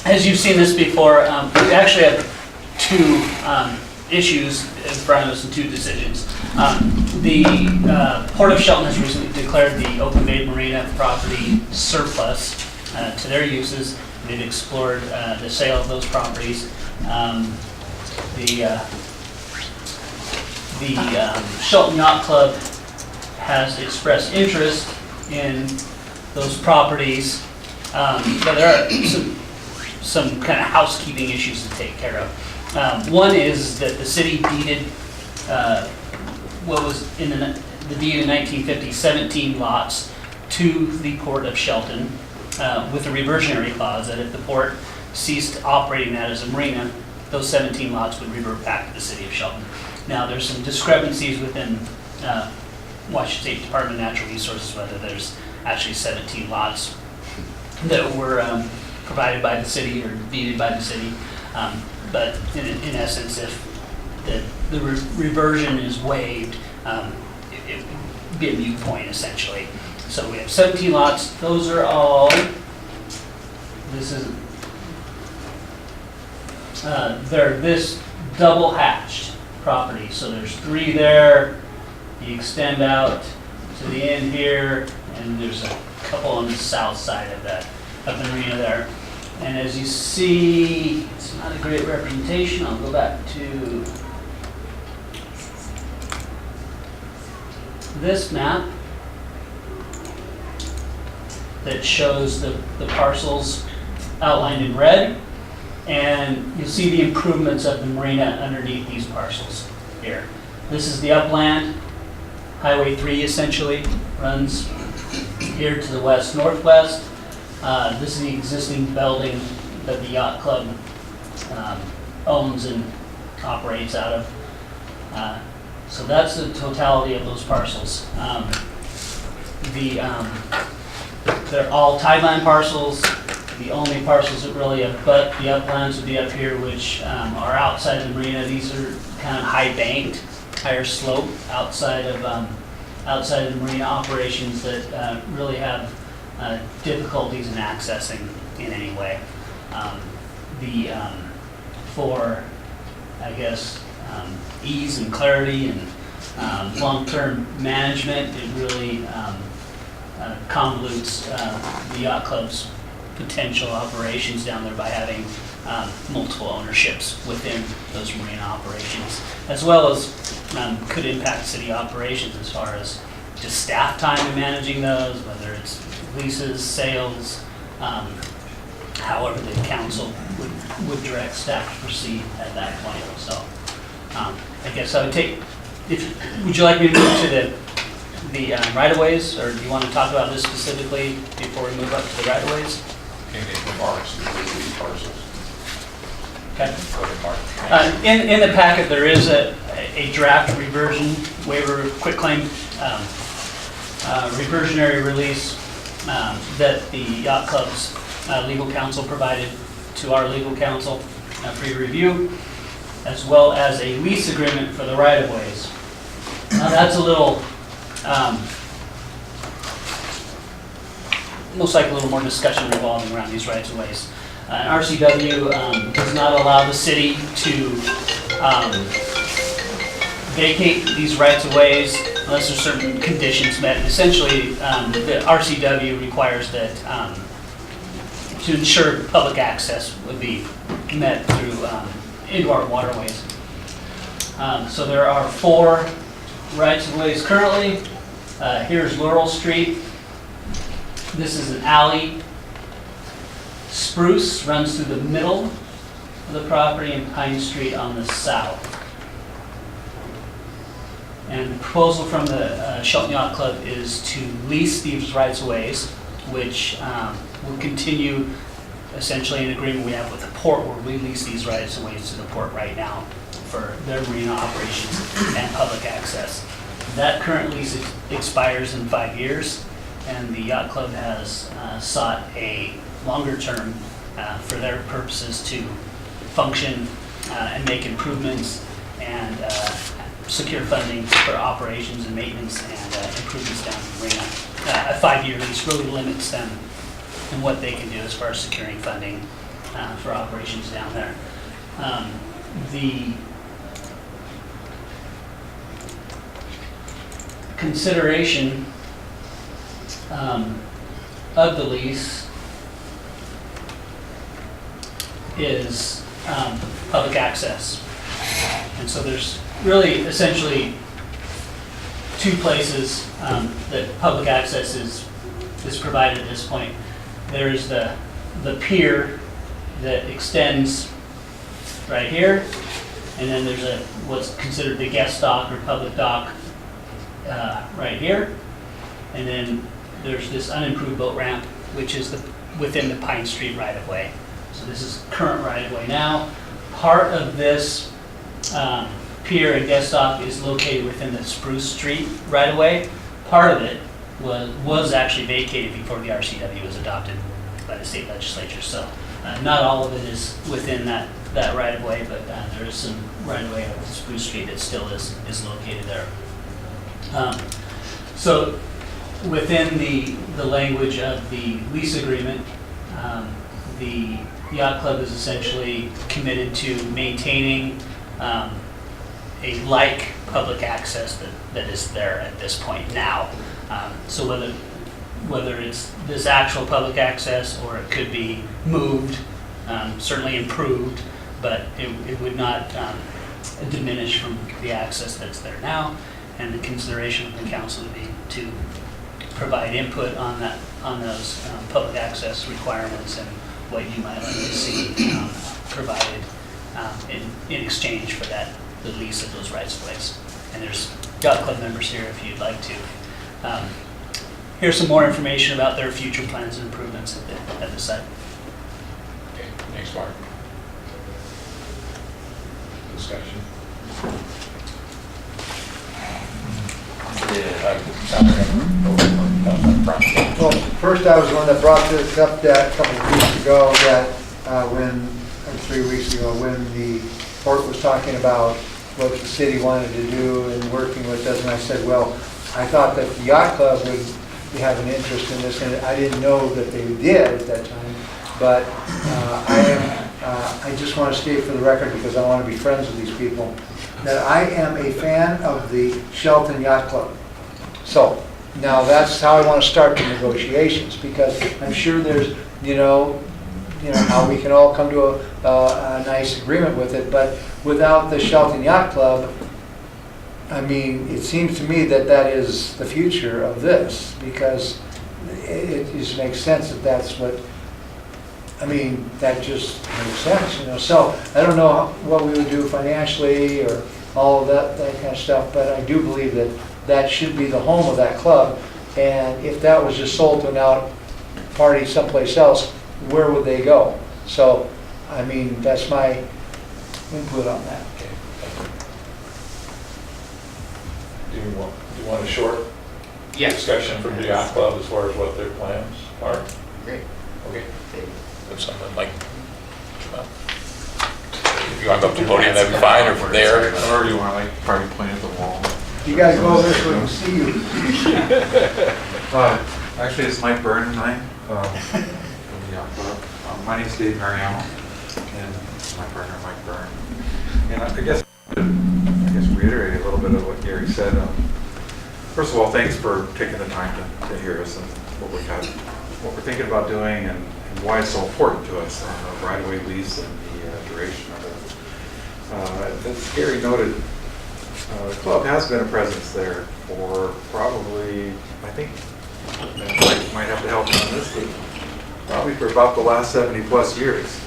As you've seen this before, we actually have two issues in front of us and two decisions. The Port of Shelton has recently declared the Oakland Bay Marina property surplus to their uses. They've explored the sale of those properties. The Shelton Yacht Club has expressed interest in those properties, but there are some kind of housekeeping issues to take care of. One is that the city deeded what was in the deed in 1950, 17 lots to the Port of Shelton with a reversionary clause that if the port ceased operating that as a marina, those 17 lots would revert back to the city of Shelton. Now, there's some discrepancies within Washington State Department of Natural Resources whether there's actually 17 lots that were provided by the city or deeded by the city. But in essence, if the reversion is waived, it would be a moot point essentially. So we have 17 lots. Those are all, they're this double hatched property. So there's 3 there. You extend out to the end here, and there's a couple on the south side of the marina there. And as you see, it's not a great representation. I'll go back to this map that shows the parcels outlined in red. And you'll see the improvements of the marina underneath these parcels here. This is the upland. Highway 3 essentially runs here to the west-northwest. This is the existing building that the Yacht Club owns and operates out of. So that's the totality of those parcels. They're all tideline parcels. The only parcels that really abut the uplands would be up here, which are outside the marina. These are kind of high banked, higher slope outside of the marina operations that really have difficulties in accessing in any way. For, I guess, ease and clarity and long-term management, it really convolutes the yacht club's potential operations down there by having multiple ownerships within those marina operations, as well as could impact city operations as far as just staff time in managing those, whether it's leases, sales, however the council would direct staff to proceed at that point. So I guess I would would you like me to move to the right-of-ways, or do you want to talk about this specifically before we move up to the right-of-ways? Okay. In the packet, there is a draft reversion waiver quitclaim reversionary release that the Yacht Club's legal counsel provided to our legal counsel for your review, as well as a lease agreement for the right-of-ways. Now that's a little, most likely a little more discussion revolving around these rights-of-ways. RCW does not allow the city to vacate these rights-of-ways unless there's certain conditions met. Essentially, the RCW requires that to ensure public access would be met through into our waterways. So there are 4 rights-of-ways currently. Here's Laurel Street. This is an alley. Spruce runs through the middle of the property, and Pine Street on the south. And the proposal from the Shelton Yacht Club is to lease these rights-of-ways, which will continue essentially an agreement we have with the port where we lease these rights-of-ways to the port right now for their marina operations and public access. That current lease expires in 5 years, and the Yacht Club has sought a longer term for their purposes to function and make improvements and secure funding for operations and maintenance and improvements down the marina. A 5-year lease really limits them in what they can do as far as securing funding for operations down there. The consideration of the lease is public access. And so there's really essentially two places that public access is provided at this point. There's the pier that extends right here, and then there's what's considered the guest dock or public dock right here, and then there's this unimproved boat ramp, which is within the Pine Street right-of-way. So this is current right-of-way now. Part of this pier and guest dock is located within the Spruce Street right-of-way. Part of it was actually vacated before the RCW was adopted by the state legislature. So not all of it is within that right-of-way, but there is some right-of-way of Spruce Street that still is located there. So within the language of the lease agreement, the yacht club is essentially committed to maintaining a like public access that is there at this point now. So whether it's this actual public access or it could be moved, certainly improved, but it would not diminish from the access that's there now. And the consideration of the council would be to provide input on those public access requirements and what you might like to see provided in exchange for the lease of those rights of ways. And there's yacht club members here if you'd like to hear some more information about their future plans and improvements at the site. Okay, thanks, Mark. Discussion. Well, first I was the one that brought this up that a couple of weeks ago, that or 3 weeks ago, when the port was talking about what the city wanted to do and working with us, and I said, well, I thought that the yacht club would have an interest in this, and I didn't know that they did at that time, but I just want to state for the record, because I want to be friends with these people, that I am a fan of the Shelton Yacht Club. So now that's how I want to start the negotiations, because I'm sure there's, how we can all come to a nice agreement with it, but without the Shelton Yacht Club, I mean, it seems to me that is the future of this, because it just makes sense that that's what, I mean, that just makes sense, So I don't know what we would do financially or all of that kind of stuff, but I do believe that should be the home of that club. And if that was just sold to an out party someplace else, where would they go? So, I mean, that's my input on that. Okay. Do you want a short discussion from the yacht club as far as what their plans are? Great. Okay. If someone like, if you want to go up to the podium, that'd be fine, or from there. However you want, like probably playing at the wall. You guys go over this way and see you. Actually, it's Mike Byrne and I from the Yacht Club. My name's Dave Mariano, and my partner Mike Byrne. And I guess reiterate a little bit of what Gary said. First of all, thanks for taking the time to hear us and what we're thinking about doing and why it's so important to us on the right-of-way lease and the duration of it. As Gary noted, the club has been a presence there for probably, I think, Mike might have to help me on this, but probably for about the last 70 plus years.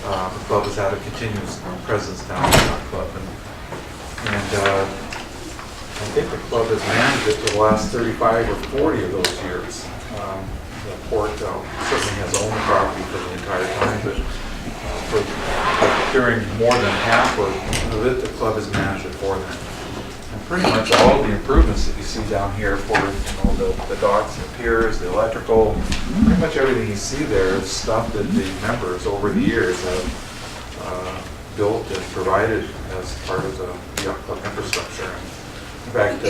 The club has had a continuous presence down in the club. And I think the club has managed it for the last 35 or 40 of those years. The port certainly has owned the property for the entire time, but during more than half of it, the club has managed it for them. And pretty much all of the improvements that you see down here for the docks and piers, the electrical, pretty much everything you see there is stuff that the members over the years have built and provided as part of the yacht club infrastructure. And in fact,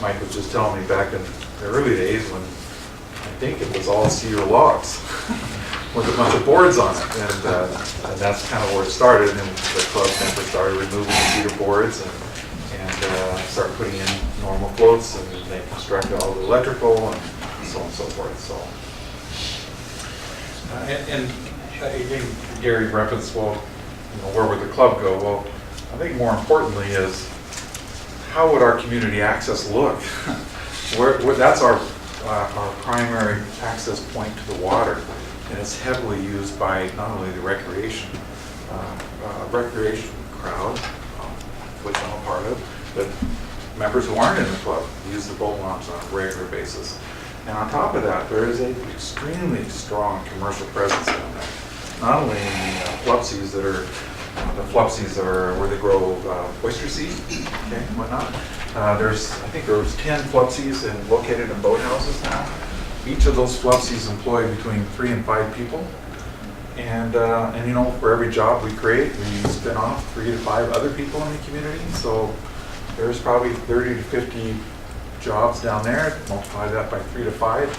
Mike was just telling me back in the early days when I think it was all cedar logs with a bunch of boards on it, and that's kind of where it started. And the club members started removing the cedar boards and start putting in normal floats, and they constructed all the electrical and so on and so forth. So, and again, Gary referenced, well, where would the club go? Well, I think more importantly is how would our community access look? That's our primary access point to the water, and it's heavily used by not only the recreation crowd, which I'm a part of, but members who aren't in the club use the boat launch on a regular basis. And on top of that, there is an extremely strong commercial presence down there. Not only in the Flupsies that are, where they grow oyster seed, okay, and whatnot. I think there's 10 Flupsies located in boathouses now. Each of those Flupsies employ between 3 and 5 people. And for every job we create, we spin off 3 to 5 other people in the community. So there's probably 30 to 50 jobs down there. Multiply that by 3 to 5,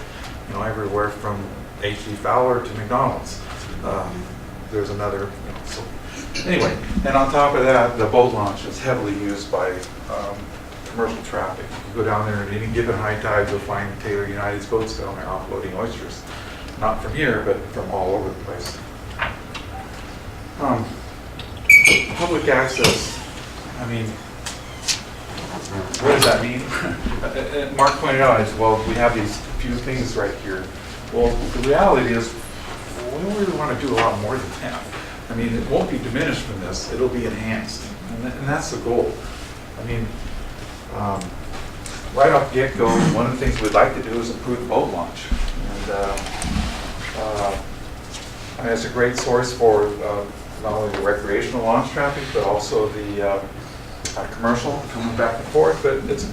everywhere from H.D. Fowler to McDonald's. There's another, so anyway, and on top of that, the boat launch is heavily used by commercial traffic. You go down there at any given high tide, you'll find Taylor United's boats down there offloading oysters. Not from here, but from all over the place. Public access, I mean, what does that mean? Mark pointed out, we have these few things right here. Well, the reality is, we really want to do a lot more than that. I mean, it won't be diminished from this, it'll be enhanced. And that's the goal. I mean, right off the get-go, one of the things we'd like to do is improve the boat launch. And it's a great source for not only the recreational launch traffic, but also the commercial coming back and forth. But it's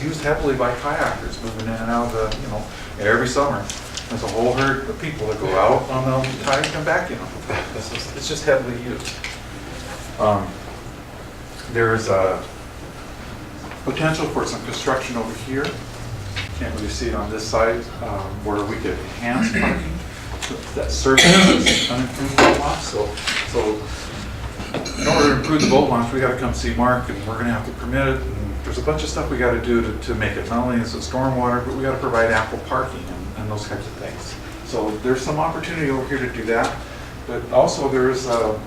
used heavily by kayakers moving in and out of every summer. There's a whole herd of people that go out on the tide and come back, It's just heavily used. There's a potential for some construction over here. Can't really see it on this side, where we could enhance parking. That services unimproved boat launch. So in order to improve the boat launch, we got to come see Mark, and we're going to have to permit it. And there's a bunch of stuff we got to do to make it. Not only is it stormwater, but we got to provide ample parking and those types of things. So there's some opportunity over here to do that. But also there's a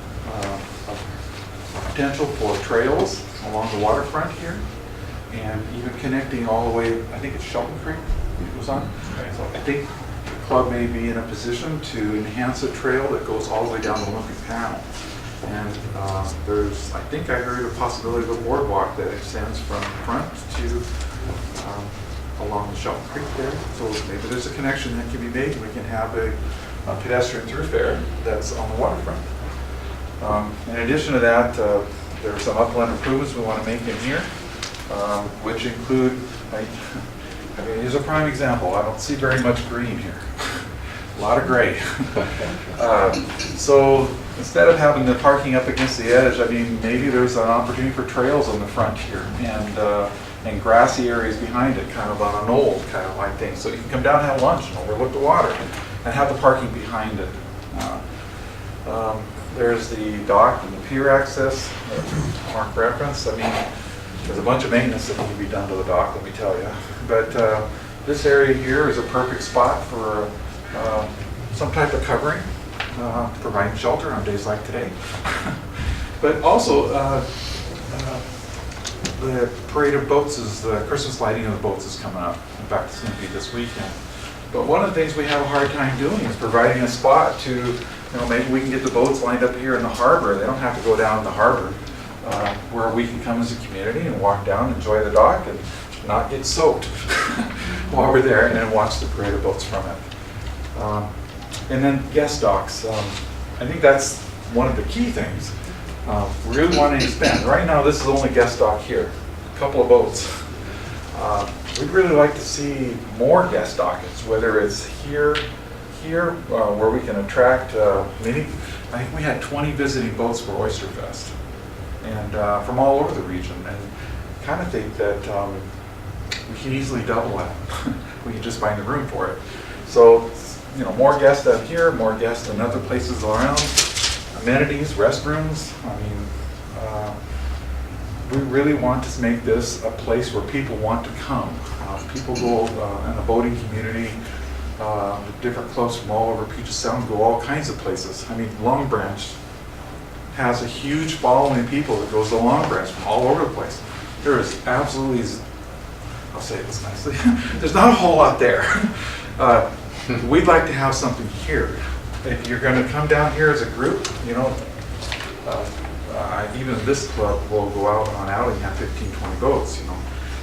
potential for trails along the waterfront here, and even connecting all the way, I think it's Shelton Creek it was on. Okay. So I think the club may be in a position to enhance a trail that goes all the way down the Olympic Panel. And there's, I think I heard a possibility of a boardwalk that extends from front to along the Shelton Creek there. So maybe there's a connection that can be made, and we can have a pedestrian thoroughfare that's on the waterfront. In addition to that, there are some upland improvements we want to make in here, which include, I mean, here's a prime example. I don't see very much green here. A lot of gray. So instead of having the parking up against the edge, I mean, maybe there's an opportunity for trails on the front here and grassy areas behind it, kind of on an old kind of like thing. So you can come down and have lunch and overlook the water and have the parking behind it. There's the dock and the pier access, Mark reference. I mean, there's a bunch of maintenance that need to be done to the dock, let me tell you. But this area here is a perfect spot for some type of covering, providing shelter on days like today. But also, the parade of boats the Christmas lighting of the boats is coming up. In fact, it's going to be this weekend. But one of the things we have a hard time doing is providing a spot to, maybe we can get the boats lined up here in the harbor. They don't have to go down the harbor, where we can come as a community and walk down, enjoy the dock, and not get soaked while we're there, and then watch the parade of boats from it. And then guest docks. I think that's one of the key things. We're really wanting to expand. Right now, this is the only guest dock here, a couple of boats. We'd really like to see more guest dockets, whether it's here, where we can attract many. I think we had 20 visiting boats for Oyster Fest, and from all over the region. And kind of think that we can easily double that. We can just find the room for it. So more guests out here, more guests in other places around, amenities, restrooms. I mean, we really want to make this a place where people want to come. People go in the boating community, different clubs from all over Puget Sound go all kinds of places. I mean, Long Branch has a huge following of people that goes to Long Branch from all over the place. There is absolutely, I'll say this nicely, there's not a whole lot there. We'd like to have something here. If you're going to come down here as a group, even this club will go out on outing and have 15, 20 boats,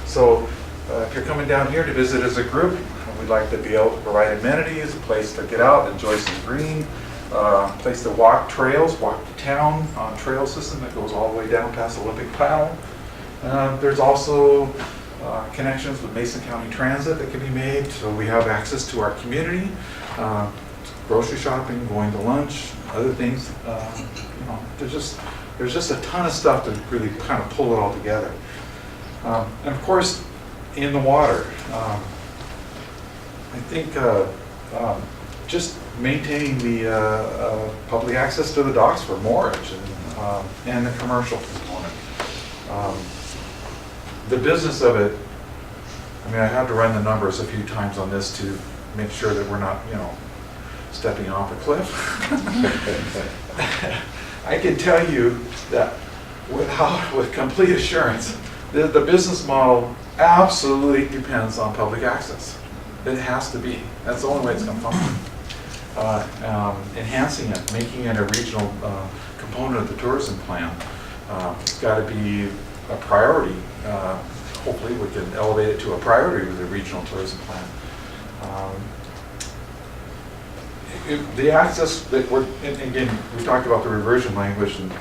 So if you're coming down here to visit as a group, we'd like to be able to provide amenities, a place to get out, enjoy some green, a place to walk trails, walk to town on trail system that goes all the way down past Olympic Paddle. There's also connections with Mason County Transit that can be made, so we have access to our community, grocery shopping, going to lunch, other things. There's just a ton of stuff to really kind of pull it all together. And of course, in the water, I think just maintaining the public access to the docks for moorage and the commercial component. The business of it, I mean, I had to run the numbers a few times on this to make sure that we're not, stepping off a cliff. I can tell you that with complete assurance, the business model absolutely depends on public access. It has to be. That's the only way it's going to function. Enhancing it, making it a regional component of the tourism plan, it's got to be a priority. Hopefully we can elevate it to a priority with the regional tourism plan. The access that and again, we talked about the reversion language, and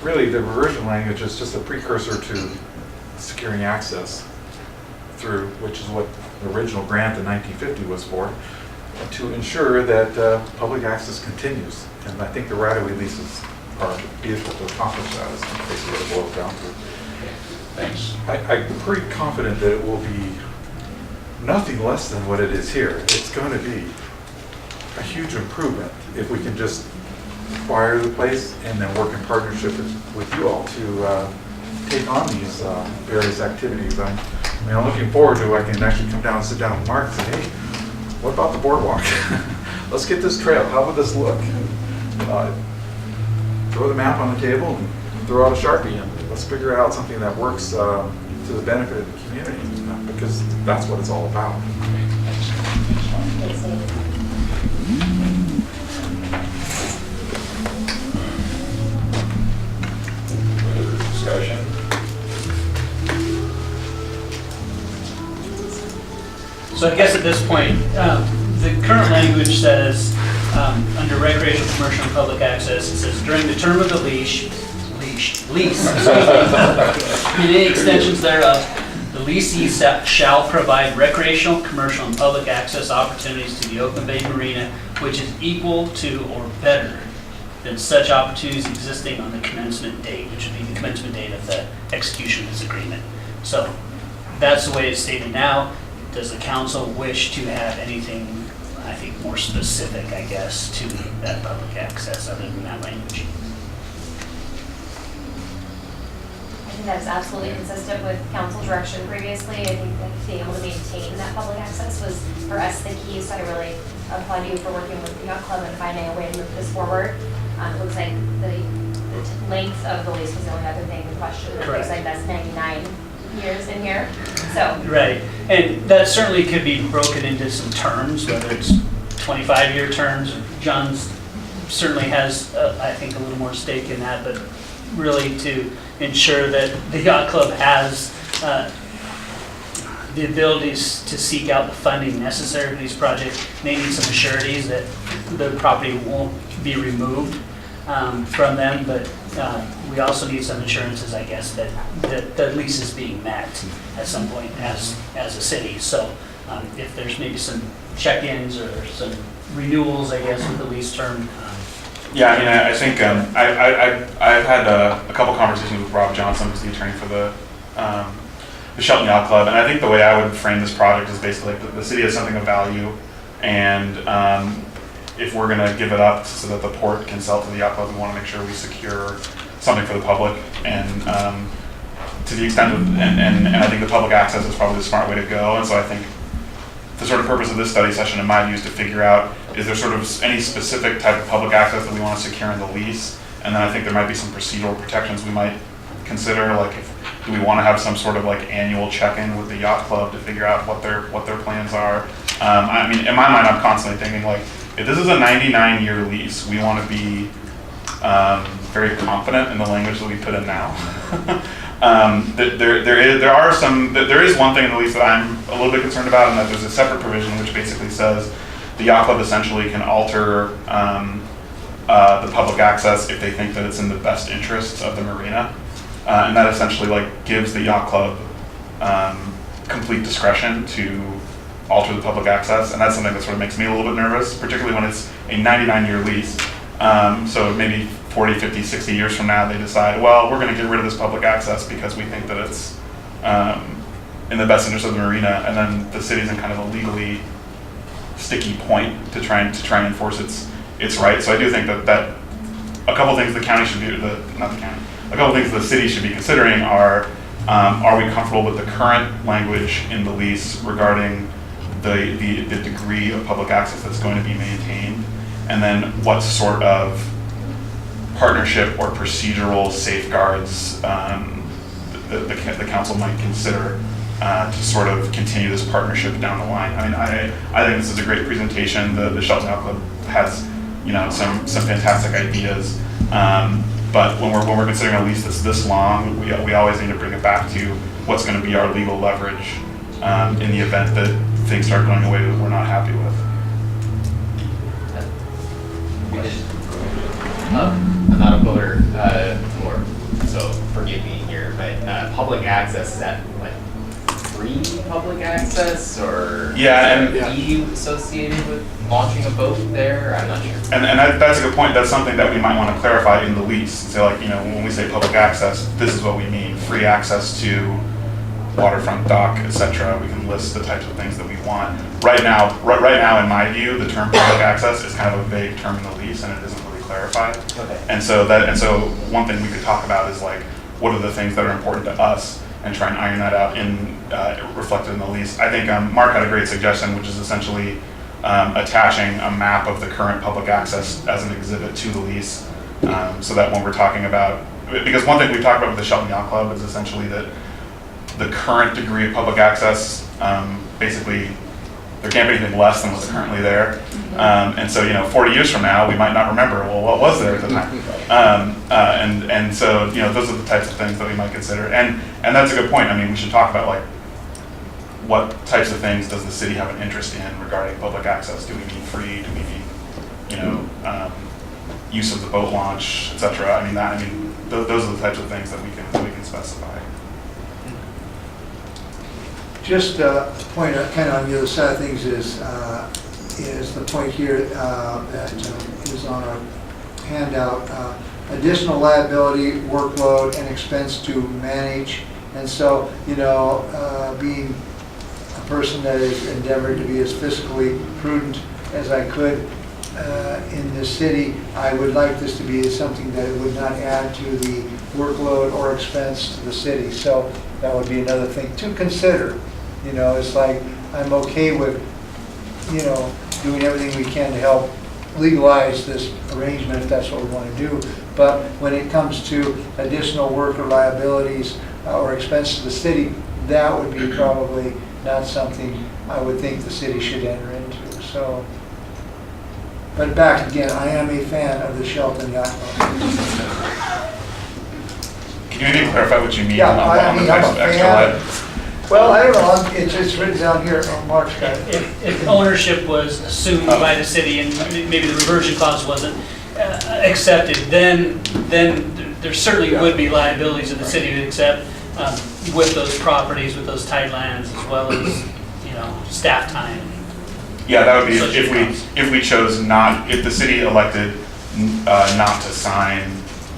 really the reversion language is just a precursor to securing access through, which is what the original grant in 1950 was for, to ensure that public access continues. And I think the right-of-way leases are a vehicle to accomplish that, is basically what it boils down to. Thanks. I'm pretty confident that it will be nothing less than what it is here. It's going to be a huge improvement if we can just acquire the place and then work in partnership with you all to take on these various activities. I'm looking forward to I can actually come down and sit down with Mark and say, hey, what about the boardwalk? Let's get this trail. How would this look? Throw the map on the table and throw out a Sharpie and let's figure out something that works to the benefit of the community, because that's what it's all about. Further discussion? So I guess at this point, the current language says, under recreational, commercial, and public access, it says during the term of the lease, and any extensions thereof, the leasee shall provide recreational, commercial, and public access opportunities to the Oakland Bay Marina, which is equal to or better than such opportunities existing on the commencement date, which would be the commencement date of the execution of this agreement. So that's the way it's stated now. Does the council wish to have anything, I think, more specific, I guess, to that public access other than that language? I think that's absolutely consistent with council direction previously. I think that being able to maintain that public access was, for us, the key. So I really applaud you for working with the Yacht Club and finding a way to move this forward. It looks like the length of the lease was the only other thing in question. It looks like that's 99 years in here. So Right, and that certainly could be broken into some terms, whether it's 25-year terms. John's certainly has, I think, a little more stake in that, but really to ensure that the Yacht Club has the abilities to seek out the funding necessary for these projects. They need some sureties that the property won't be removed from them, but we also need some assurances, I guess, that the lease is being met at some point as a city. So if there's maybe some check-ins or some renewals, I guess, with the lease term. Yeah, I mean, I think I've had a couple conversations with Rob Johnson, who's the attorney for the Shelton Yacht Club, and I think the way I would frame this project is basically like the city has something of value, and if we're gonna give it up so that the port can sell to the yacht club, we wanna make sure we secure something for the public, and to the extent of, and I think the public access is probably the smart way to go, and so I think the sort of purpose of this study session, in my view, is to figure out, is there sort of any specific type of public access that we want to secure in the lease? And then I think there might be some procedural protections we might consider, like do we want to have some sort of like annual check-in with the yacht club to figure out what their plans are? I mean, in my mind, I'm constantly thinking like, if this is a 99-year lease, we want to be very confident in the language that we put in now. There is one thing in the lease that I'm a little bit concerned about, and that there's a separate provision which basically says the yacht club essentially can alter the public access if they think that it's in the best interests of the marina, and that essentially like gives the yacht club complete discretion to alter the public access, and that's something that sort of makes me a little bit nervous, particularly when it's a 99-year lease. So maybe 40, 50, 60 years from now, they decide, well, we're going to get rid of this public access because we think that it's in the best interest of the marina, and then the city's in kind of a legally sticky point to try and enforce its rights. So I do think that a couple things the county should be, a couple things the city should be considering are we comfortable with the current language in the lease regarding the degree of public access that's going to be maintained, and then what sort of partnership or procedural safeguards the council might consider to sort of continue this partnership down the line. I mean, I think this is a great presentation. The Shelton Yacht Club has, some fantastic ideas, but when we're considering a lease that's this long, we always need to bring it back to what's going to be our legal leverage in the event that things start going away that we're not happy with. I'm not a builder, so forgive me here, but public access, is that like free public access, or yeah, is there a fee associated with launching a boat there? I'm not sure. And that's a good point. That's something that we might want to clarify in the lease. And say, like, when we say public access, this is what we mean: free access to waterfront dock, etc. We can list the types of things that we want. Right now, in my view, the term public access is kind of a vague term in the lease, and it isn't really clarified. Okay. And so one thing we could talk about is like, what are the things that are important to us, and try and iron that out in reflected in the lease. I think Mark had a great suggestion, which is essentially attaching a map of the current public access as an exhibit to the lease, so that when we're talking about, because one thing we talked about with the Shelton Yacht Club is essentially that the current degree of public access, basically, there can't be anything less than what's currently there. And so, 40 years from now, we might not remember, well, what was there at the time? And so, those are the types of things that we might consider. And that's a good point. I mean, we should talk about, like, what types of things does the city have an interest in regarding public access? Do we mean free? Do we mean, use of the boat launch, et cetera? Those are the types of things that we can specify. Just a point kind of on the other side of things is the point here that is on our handout, additional liability, workload, and expense to manage. And so, being a person that is endeavored to be as fiscally prudent as I could in this city, I would like this to be something that would not add to the workload or expense to the city. So that would be another thing to consider. It's like, I'm okay with, doing everything we can to help legalize this arrangement if that's what we want to do. But when it comes to additional work or liabilities or expense to the city, that would be probably not something I would think the city should enter into. So, but back again, I am a fan of the Shelton Yacht Club. Can you maybe clarify what you mean? Yeah, on the I'm a extra fan. light? Well, I don't know, it's written down here on Mark's guide. If ownership was assumed by the city and maybe the reversion clause wasn't accepted, then there certainly would be liabilities that the city would accept with those properties, with those tight lands, as well as, staff time. Yeah, that would be if we chose not, if the city elected not to sign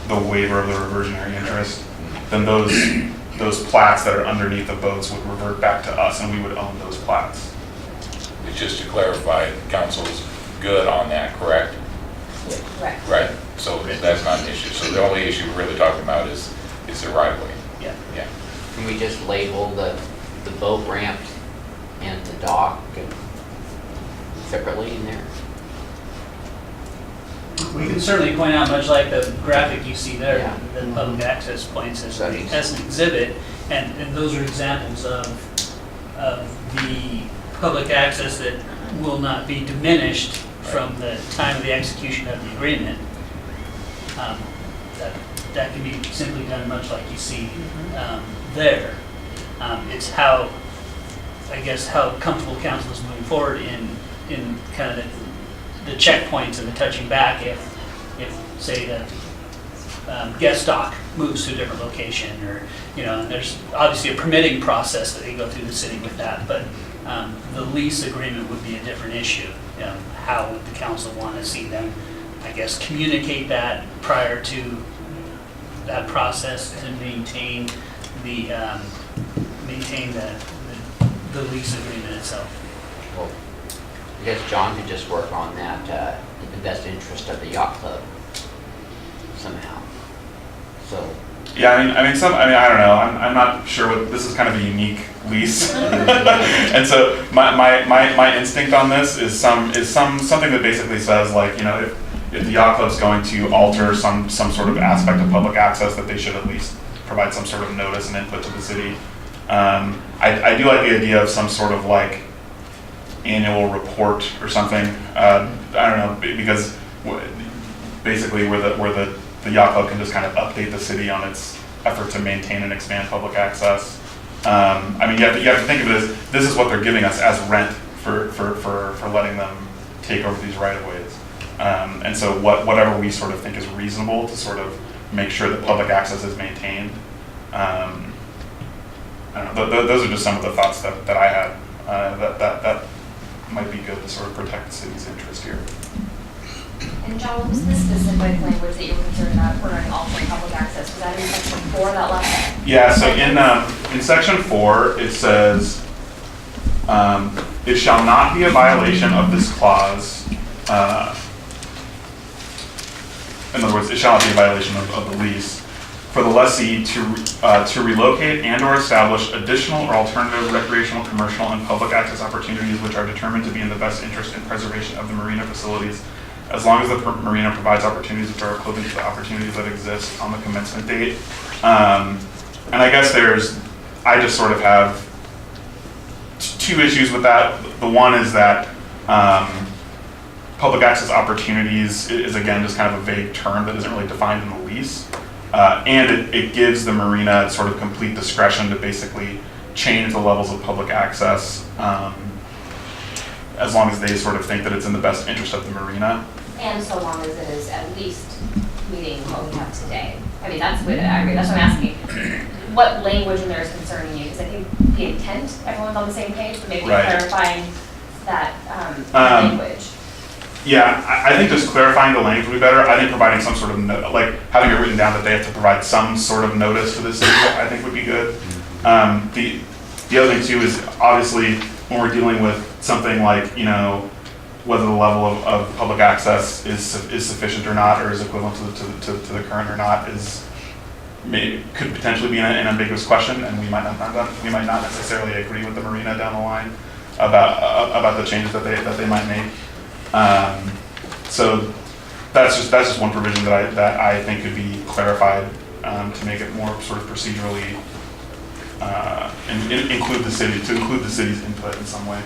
the waiver of the reversionary interest, then those plats that are underneath the boats would revert back to us, and we would own those plats. It's just to clarify, council's good on that, correct? Correct. Right, so that's not an issue. So the only issue we're really talking about is the right of way. Yeah. Yeah. Can we just label the boat ramp and the dock separately in there? We can certainly point out, much like the graphic you see there, Yeah. the public access points as That an is- exhibit, and those are examples of the public access that will not be diminished from the time of the execution of the agreement. That can be simply done much like you see there. It's how, I guess, how comfortable council is moving forward in kind of the checkpoints and the touching back if say the guest dock moves to a different location, or, and there's obviously a permitting process that they go through the city with that, but the lease agreement would be a different issue. How would the council want to see them, I guess, communicate that prior to that process to maintain the lease agreement itself? Well, I guess John could just work on that in the best interest of the yacht club somehow. So, Yeah, I mean, I don't know. I'm not sure what this is. Kind of a unique lease, and so my instinct on this is something that basically says, like, if the yacht club's going to alter some sort of aspect of public access, that they should at least provide some sort of notice and input to the city. I do like the idea of some sort of like annual report or something. I don't know, because basically where the yacht club can just kind of update the city on its effort to maintain and expand public access. I mean, you have to think of it as, this is what they're giving us as rent for letting them take over these right of ways. And so whatever we sort of think is reasonable to sort of make sure that public access is maintained. I don't know, those are just some of the thoughts that I had, that might be good to sort of protect the city's interest here. And John, what was the specific language that you were concerned about regarding altering public access? Was that in section 4, that last? Yeah, so in section 4, it says, it shall not be a violation of this clause, in other words, it shall not be a violation of the lease, for the lessee to relocate and or establish additional or alternative recreational, commercial, and public access opportunities which are determined to be in the best interest and preservation of the marina facilities, as long as the marina provides opportunities which are equivalent to the opportunities that exist on the commencement date. And I guess I just sort of have two issues with that. The one is that public access opportunities is again just kind of a vague term that isn't really defined in the lease. And it gives the marina sort of complete discretion to basically change the levels of public access as long as they sort of think that it's in the best interest of the marina. And so long as it is at least meeting what we have today. I mean, that's what I agree. That's what I'm asking. What language in there is concerning you? Because I think the intent, everyone's on the same page, but maybe Right. clarifying that language. Yeah, I think just clarifying the language would be better. I think providing some sort of, like having it written down that they have to provide some sort of notice to the city, I think would be good. The other thing too is obviously when we're dealing with something like, whether the level of public access is sufficient or not, or is equivalent to the current or not, could potentially be an ambiguous question, and we might not necessarily agree with the marina down the line about the changes that they might make. So that's just one provision that I think could be clarified to make it more sort of procedurally include the city's input in some way.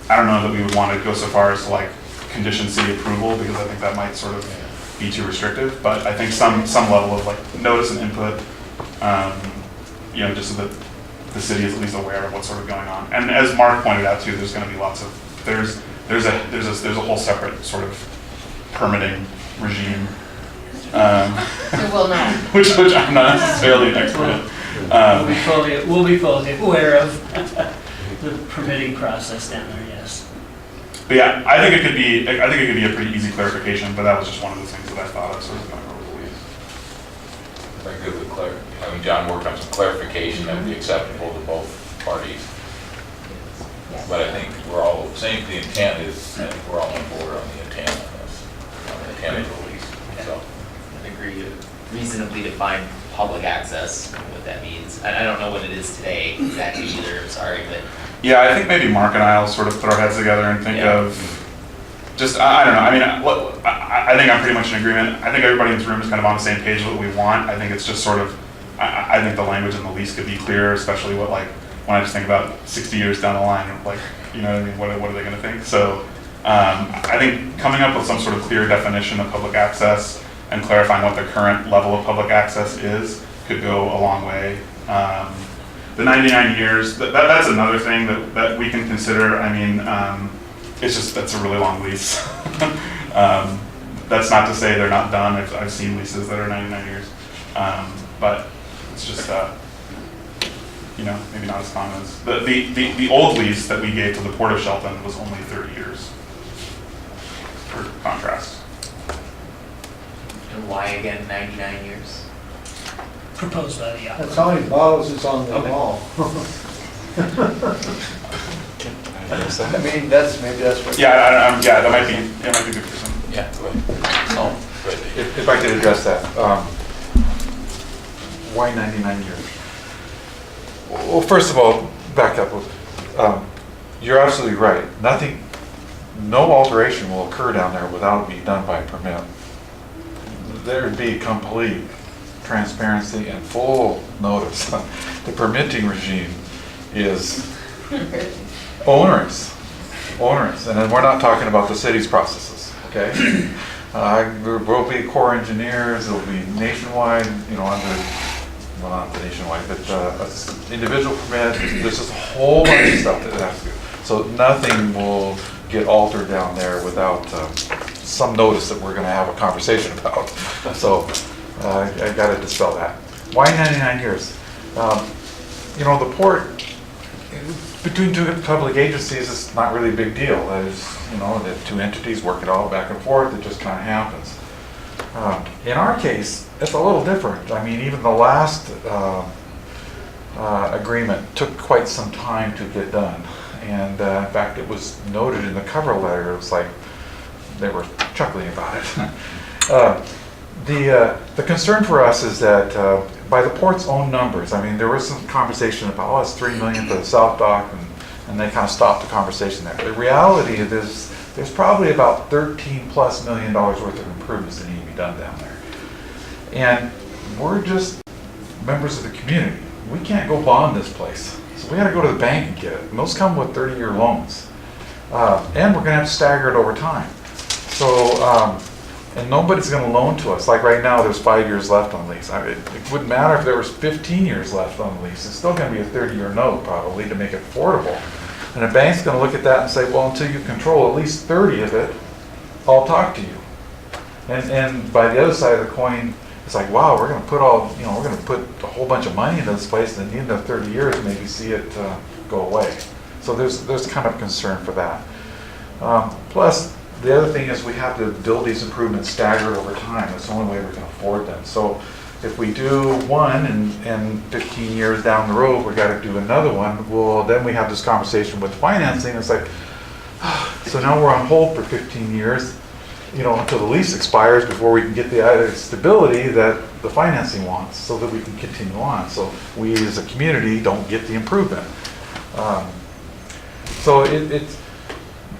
I don't know that we would want to go so far as to like condition city approval, because I think that might sort of be too restrictive. But I think some level of like notice and input, just so that the city is at least aware of what's sort of going on. And as Mark pointed out too, there's going to be there's a whole separate sort of permitting regime. So we'll know. which I'm not necessarily an expert in. We'll be fully aware of the permitting process down there, yes. But yeah, I think it could be a pretty easy clarification, but that was just one of the things that I thought of sort of going over the lease. Very good with John worked on some clarification that would be acceptable to both parties. But I think we're all saying the intent is, I think we're all on board on the intent on this, on the intent of the lease, so. I agree, reasonably defined public access, what that means. And I don't know what it is today exactly either, sorry, but. Yeah, I think maybe Mark and I will sort of put our heads together and think Yeah. of, just, I don't know, I mean, I think I'm pretty much in agreement. I think everybody in this room is kind of on the same page with what we want. I think it's just sort of, I think the language in the lease could be clearer, especially what, like, when I just think about 60 years down the line, like, you know what I mean, what are they gonna think? So, I think coming up with some sort of clear definition of public access and clarifying what the current level of public access is could go a long way. The 99 years, that's another thing that we can consider. I mean, it's just, that's a really long lease. That's not to say they're not done. I've seen leases that are 99 years. But it's just, you know, maybe not as common as, the old lease that we gave to the Port of Shelton was only 30 years, for contrast. And why again 99 years? Proposed by the yacht That's club. how many bottles is on the Okay. wall. I mean, maybe that's what. Yeah, yeah, that might be good for some. Yeah, go ahead. No, go ahead. If I could address that, why 99 years? Well, first of all, back up. You're absolutely right. No alteration will occur down there without it being done by permit. There'd be complete transparency and full notice. The permitting regime is onerous, and then we're not talking about the city's processes, okay? There will be Corps engineers, there'll be nationwide, you know, well, not the nationwide, but individual permit. There's just a whole bunch of stuff that has to do. So nothing will get altered down there without some notice that we're going to have a conversation about. So I got to dispel that. Why 99 years? You know, the port, between two public agencies, it's not really a big deal. There's, you know, the two entities work it all back and forth. It just kind of happens. In our case, it's a little different. I mean, even the last agreement took quite some time to get done. And in fact, it was noted in the cover letter. It was like they were chuckling about it. The concern for us is that by the port's own numbers, I mean, there was some conversation about, oh, it's $3 million for the South Dock, and they kind of stopped the conversation there. The reality is there's probably about $13+ million worth of improvements that need to be done down there. And we're just members of the community. We can't go bond this place. So we got to go to the bank and get it. And those come with 30-year loans. And we're going to have to stagger it over time. So, and nobody's going to loan to us. Like right now, there's 5 years left on the lease. I mean, it wouldn't matter if there was 15 years left on the lease. It's still going to be a 30-year note probably to make it affordable. And a bank's going to look at that and say, well, until you control at least 30 of it, I'll talk to you. And by the other side of the coin, it's like, wow, we're going to put we're going to put a whole bunch of money into this place, and at the end of 30 years, maybe see it go away. So there's kind of concern for that. Plus, the other thing is we have to build these improvements staggered over time. That's the only way we can afford them. So if we do one and 15 years down the road, we got to do another one, well, then we have this conversation with financing. It's like, so now we're on hold for 15 years, you know, until the lease expires before we can get the stability that the financing wants so that we can continue on. So we as a community don't get the improvement. So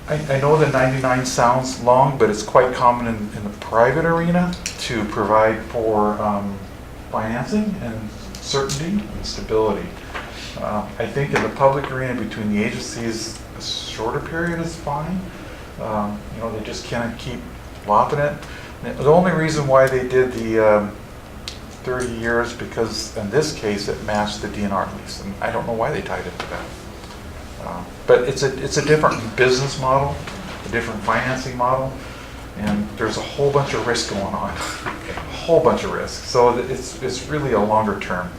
I know that 99 sounds long, but it's quite common in the private arena to provide for financing and certainty and stability. I think in the public arena between the agencies, a shorter period is fine. You know, they just can't keep lopping it. And the only reason why they did the 30 years because in this case it matched the DNR lease, and I don't know why they tied it to that. But it's a different business model, a different financing model, and there's a whole bunch of risk going on, a whole bunch of risk. So it's really a longer term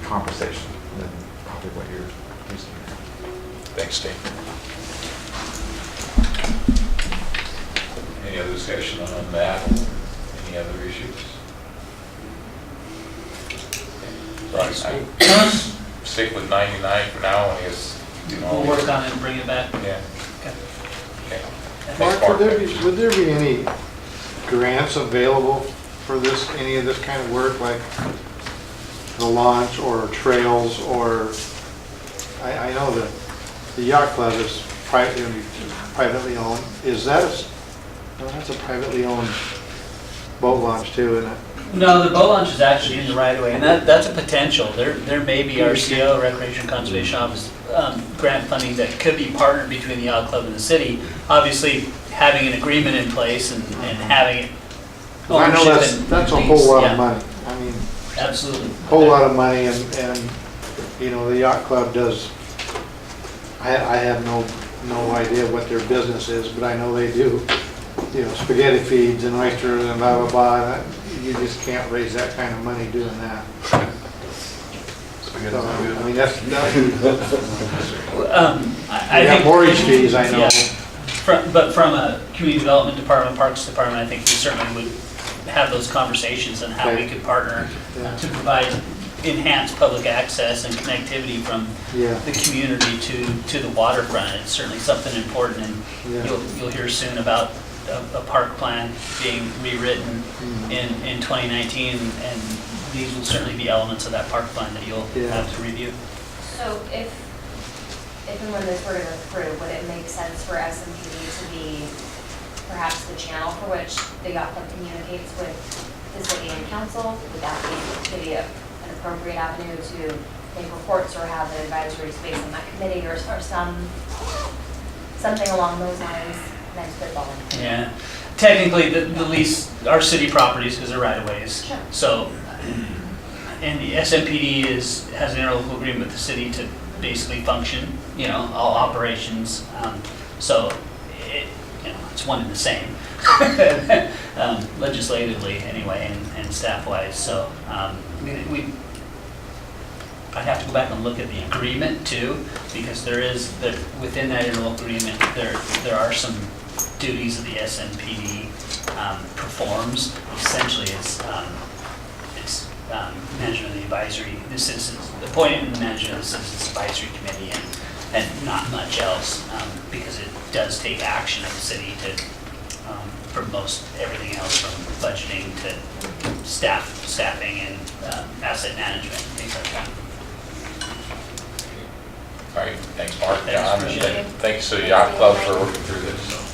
conversation than probably what you're used to. Thanks, Dave. Any other discussion on that? Any other issues? So I stick with 99 for now, I guess. We'll work on it and bring it back. Yeah. Okay. Thanks, Mark, Mark. would there be any grants available for this, any of this kind of work, like the launch or trails, or, I know that the yacht club is privately owned. Is that no, that's a privately owned boat launch too, isn't it? No, the boat launch is actually in the right of way, and that's a potential. There may be RCO, Recreation Conservation Office, grant funding that could be partnered between the yacht club and the city. Obviously, having an agreement in place and having it. I know ownership that's a and whole lease, lot yeah, of money. I mean, Absolutely. whole lot of money, and you know, the yacht club does, I have no idea what their business is, but I know they do, you know, spaghetti feeds and oysters and blah, blah, blah. You just can't raise that kind of money doing that. So, I mean, that's, I you think got mortgage fees, I know. Yeah. But from a community development department, parks department, I think we certainly would have those conversations on how we Okay. could partner Yeah. to provide enhanced public access and connectivity from Yeah. the community to the waterfront. It's certainly something important, and Yeah. you'll hear soon about a park plan being rewritten in 2019, and these will certainly be elements of that park plan that you'll Yeah. have to review. So if and when this were to go through, would it make sense for SMPD to be perhaps the channel for which the yacht club communicates with the city and council? Would that be maybe an appropriate avenue to make reports or have an advisory space on that committee or something along those lines? Nice spitballing. Yeah, technically, the lease, our city properties, because they're right of ways. Sure. So, and the SMPD has an interlocal agreement with the city to basically function, you know, all operations. So, it's one and the same, legislatively anyway, and staff-wise. So, I'd have to go back and look at the agreement too, because within that interlocal agreement, there are some duties that the SMPD performs. Essentially, it's management of the advisory, the citizens, appointment and management of the citizens advisory committee, and not much else, because it does take action of the city for most everything else, from budgeting to staffing and asset management, things like that. All right, thanks, Mark. Thanks, John, and appreciate it. thanks to the Yacht Club for working through this.